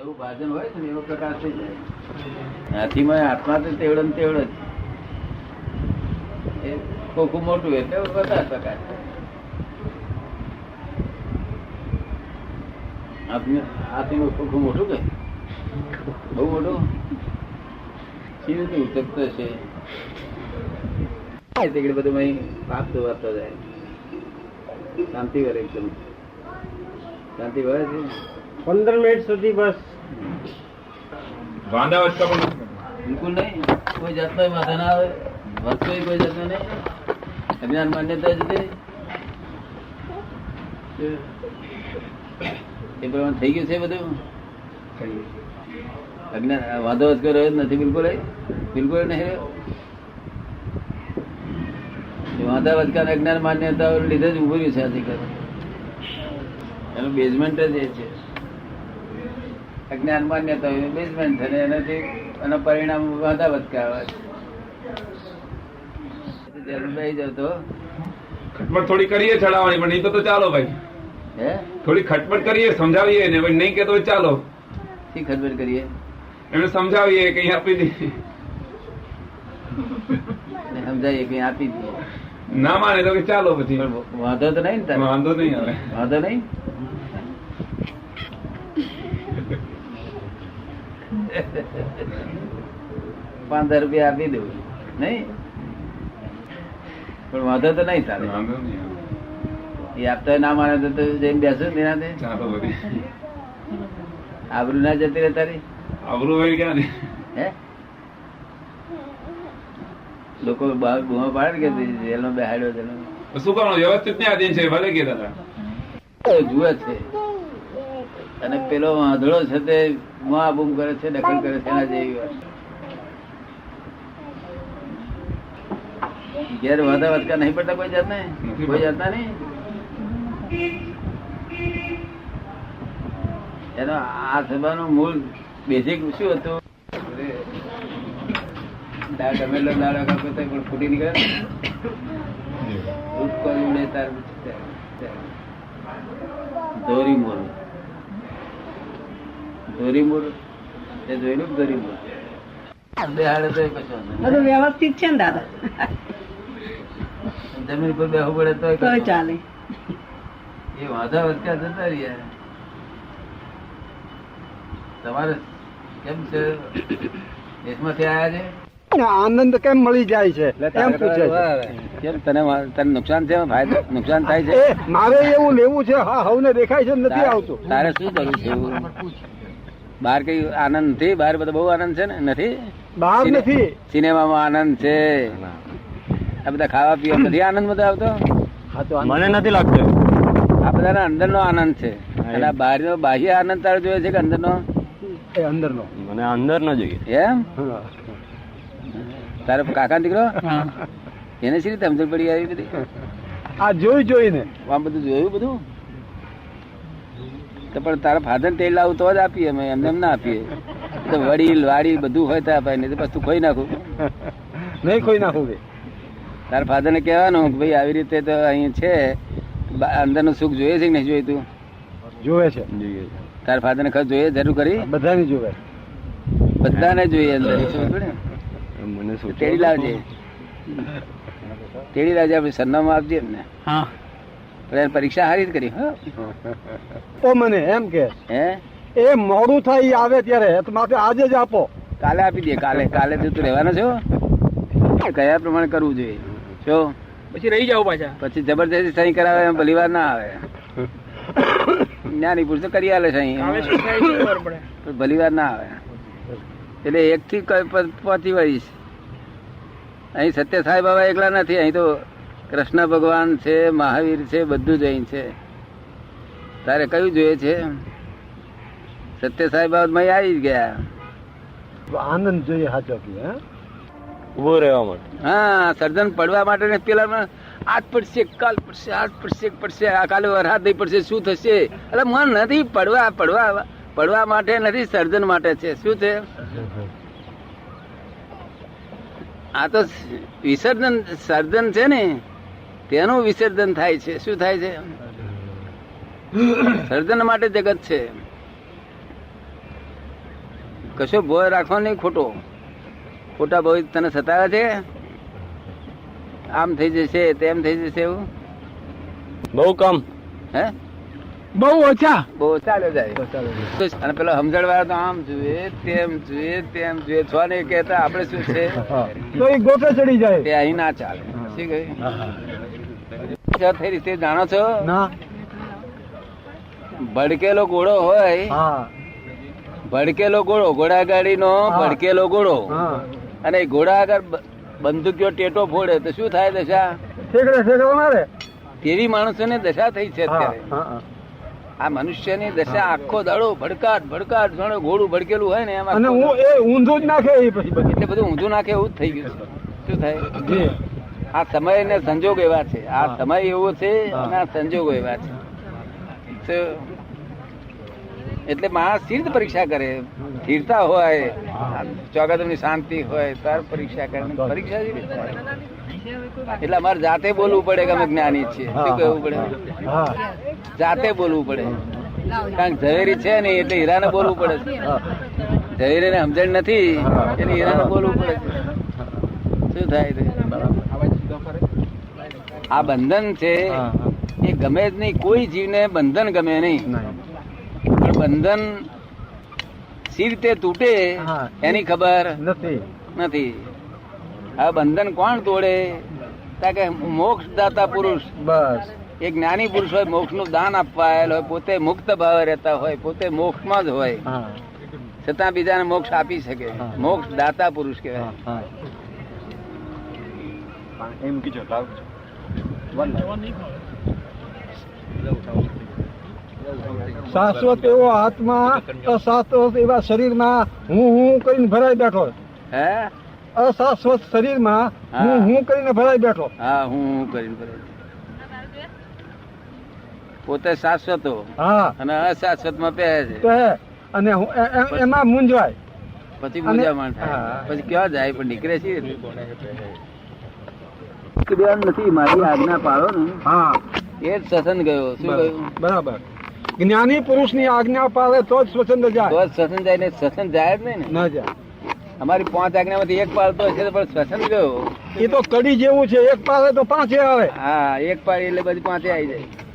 એવું ભાજન હોય છે ને એવો પ્રકાશ થઈ જાય. હાથીમાં આત્મા તો તેવડો ને તેવડો જ, એ ખોખું મોટું એટલે વધારે પ્રકાશ. હાથીનું ખોખું મોટું કે બહુ મોટું કેવી રીતે ઉચકતો છે બધું પાપ ધોવાતો જાય. શાંતિ વરે એકદમ શાંતિ વરે છે. 15 મિનિટ સુધી બસ વાંધા વચકા પણ બિલકુલ નહીં. કોઈ જાતનો માથા ના આવે, વધતો કોઈ જાતનો નહીં. અજ્ઞાન માન્યતા જ એ પ્રમાણે થઈ ગયું છે બધું. અજ્ઞાન વાંધો વચકો રહ્યો જ નથી બિલકુલ. બિલકુલ નહીં. વાંધા વચકા અજ્ઞાન માન્યતા લીધે જ ઉભું રહ્યું છે આજે કર. એનું બેઝમેન્ટ જ એ છે. અજ્ઞાન માન્યતા બેઝમેન્ટ છે ને એનાથી એના પરિણામ વાંધા વચકા આવે છે. જરૂર થઈ જાવ તો ખટપટ થોડી કરીએ ચડાવવાની, પણ નહીં તો ચાલો ભાઈ. હે થોડી ખટપટ કરીએ, સમજાવીએ ને ભાઈ નહીં કે તો ચાલો. શી ખબર કરીએ એને સમજાવીએ કઈ આપી દઈએ. સમજાવીએ કઈ આપી દઈએ. ના માને તો કે ચાલો પછી. પણ વાંધો તો નહીં ને તારે? વાંધો નહીં આવે. વાંધો નહીં. 15 રૂપિયા આપી દઉં નહીં, પણ વાંધો તો નહીં તારે. વાંધો નહીં આવે. એ આપતા ના માને તો જઈને બેસો તેના ચાલો બધી આબરૂ ના જતી રહે તારી. આવરું હોય ક્યાં ને. હે લોકો બહાર બુમા પાડે કે જેલમાં બેહાડ્યો છે. શું કરવાનું? વ્યવસ્થિત ને આધીન છે, ભલે કે દાદા જુએ છે અને પેલો વાંધળો છે તે બુમા બૂમ કરે છે, દખલ કરે છે. એના જેવી વાત. ઘેર વાંધા વચકા નહીં પડતા કોઈ જાત ને, કોઈ જાતના નહીં. એનો આ સભાનું મૂળ બેઝિક શું હતું? ટમેલો દાડો કાપે તો પણ ફૂટી નીકળે ને. ઉડે તાર ધોરી મોર, ધોરી મોર એ જોયેલું. ધોરી મોર બેહાડે તો કશું બધું વ્યવસ્થિત છે ને દાદા? જમીન પર બેહવું પડે તો ચાલે. એ વાંધા વચકા જતા રહ્યા. તમારે કેમ છે? દેશમાંથી આવ્યા છે? આનંદ કેમ મળી જાય છે એમ પૂછે છે. કેમ તને નુકસાન છે? નુકસાન થાય છે? મારે એવું લેવું છે. હા હવને દેખાય છે નથી આવતું. તારે શું કરવું છે? બહાર કઈ આનંદ નથી? બહાર બધો બહુ આનંદ છે ને? નથી? બહાર નથી. સિનેમામાં આનંદ છે, આ બધા ખાવા પીવા નથી આનંદ બધો આવતો? મને નથી લાગતું. આ બધાના અંદર નો આનંદ છે. અને આ બહાર નો બાહ્ય આનંદ તારે જોઈએ છે કે અંદર નો? અંદર નો. મને અંદર નો જોઈએ. એમ? તારો કાકા દીકરો એને શી રીતે સમજણ પડી આવી બધી? આ જોઈને આમ બધું જોયું બધું. તો પણ તારા ફાધર તેલ લાવું તો જ આપીએ અમે, એમને એમ ના આપીએ. તો વડીલ વાડી બધું હોય તો અપાય, નહીં તો પછી તું ખોઈ નાખું. નહીં ખોઈ નાખું. તારા ફાધર ને કહેવાનું કે ભાઈ આવી રીતે તો અહીં છે, અંદર નું સુખ જોઈએ છે કે નહીં જોઈતું? જોવે છે. તારા ફાધર ને ખબર જોઈએ જરૂર કરી? બધાને જોવે. બધાને જોઈએ અંદર. મને તેડી લાવજે, તેડી લાવજે. આપણે સરનામું આપજે એમને. હા પરીક્ષા સારી જ કરી. ઓ મને એમ કે હે એ મોડું થાય આવે ત્યારે માથે આજે જ આપો. કાલે આપી દે. કાલે તું રહેવાનો છો? કયા પ્રમાણે કરવું જોઈએ? જો પછી રહી જાવ પાછા. પછી જબરજસ્તી સહી કરાવે એમ ભલી વાર ના આવે. જ્ઞાની પુરુષ કરી આલે સહી, ભલી વાર ના આવે. એટલે 1 થી 5 વળીશ. અહીં સત્ય સાંઈ બાબા એકલા નથી. અહીં તો કૃષ્ણ ભગવાન છે, મહાવીર છે, બધું જ અહીં છે. તારે કયું જોઈએ છે? સત્ય સાંઈ બાબા આવી જ ગયા. આનંદ જોઈએ સાચો કે ઉભો રહેવા માટે. હા, સર્જન પડવા માટે પેલા આજ પડશે, કાલ પડશે, આજ પડશે, આ કાલે વરસાદ નહીં પડશે, શું થશે? એટલે મન નથી. પડવા માટે નથી, સર્જન માટે છે. શું છે? આ તો વિસર્જન, સર્જન છે ને તેનું વિસર્જન થાય છે. શું થાય છે? સર્જન માટે જગત છે. કશો ભોય રાખવો નહીં ખોટો. ખોટા ભોય તને સતાવે છે, આમ થઈ જશે તેમ થઈ જશે એવું. બહુ કમ. હે બહુ ઓછા. બહુ ચાલે જાય. અને પેલો સમજણવાળા તો આમ જોઈએ તેમ જોઈએ તેમ જોઈએ છ ને કહેતા આપણે શું છે તો એ ગોઠે ચડી જાય. તે અહીં ના ચાલે. શું કહ્યું થઈ રીતે જાણો છો? ના. ભડકેલો ઘોડો હોય, હા ભડકેલો ઘોડો, ઘોડાગાડી નો હા. ભડકેલો ઘોડો, હા અને ઘોડા આગળ બંદૂકીઓ ટેટો ફોડે તો શું થાય દશા? ઠેકડે મારે. તેવી માણસોની દશા થઈ છે હા અત્યારે. હા. આ મનુષ્યની દશા આખો દાડો ભડકાટ ભડકાટ જાણે ઘોડું ભડકેલું હોય ને એમ અને આખો હું એ ઊંધું જ નાખે એ પછી બધી. એટલે બધું ઊંધું નાખે એવું જ થઈ ગયું છે. શું થાય? જી. આ સમય ને સંજોગ એવા છે. આ હા. સમય એવો છે હા. અને આ સંજોગો એવા છે. તો એટલે માણસ સ્થિર પરીક્ષા કરે, સ્થિરતા હોય, ચોગાદમની શાંતિ હોય તાર પરીક્ષા કરે. પરીક્ષા જ રીતે થાય. એટલે અમારે જાતે બોલવું પડે કે અમે જ્ઞાની છીએ. શું કહેવું પડે? હા જાતે બોલવું પડે. કારણ કે ઝવેરી છે ને એટલે હીરાને બોલવું પડે છે. હા. ઝવેરી ને સમજણ નથી એટલે હીરાને બોલવું પડે છે. શું થાય છે? આ બંધન છે હા. એ ગમે જ નહીં. કોઈ જીવને બંધન ગમે નહીં. નહીં. પણ બંધન સી રીતે તૂટે હા. એની ખબર નથી. નથી. આ બંધન કોણ તોડે? તા કે મોક્ષ દાતા પુરુષ. બસ. એક જ્ઞાની પુરુષ હોય, મોક્ષ નું દાન આપવા આવેલો હોય, પોતે મુક્ત ભાવે રહેતા હોય, પોતે મોક્ષમાં જ હોય, હા છતાં બીજાને મોક્ષ આપી શકે. હા. મોક્ષ દાતા પુરુષ કહેવાય. હા. એમ કીધું શાશ્વત એવો આત્મા અશાશ્વત એવા શરીરમાં હું કરીને ભરાઈ બેઠો. હે અશાશ્વત શરીરમાં હા. હું કરીને ભરાઈ બેઠો. હા હું કરીને બરાબર. પોતે શાશ્વતો હા અને અશાશ્વત માં પહેરે છે. તો હે. અને એમાં મૂંઝવાય. પછી અને- મૂંઝામણ થાય. હા. પછી ક્યાં જાય? પણ નીકળે છે નથી. મારી આજ્ઞા પાડો ને હા એ જ સત્સંગ ગયો. શું ગયું? બરાબર. જ્ઞાની પુરુષ ની આજ્ઞા પાડે તો જ સ્વતંત્ર તો જાય. જ સત્સંગ જાય ને સત્સંગ જાય જ નહીં ને. ના જાય. અમારી 5 આજ્ઞામાંથી એક પાડતો હશે તો પણ સત્સંગ ગયો. એ તો કડી જેવું છે, એક પાડે તો પાંચે આવે. હા એક પાડી એટલે બધી 5 આવી જાય.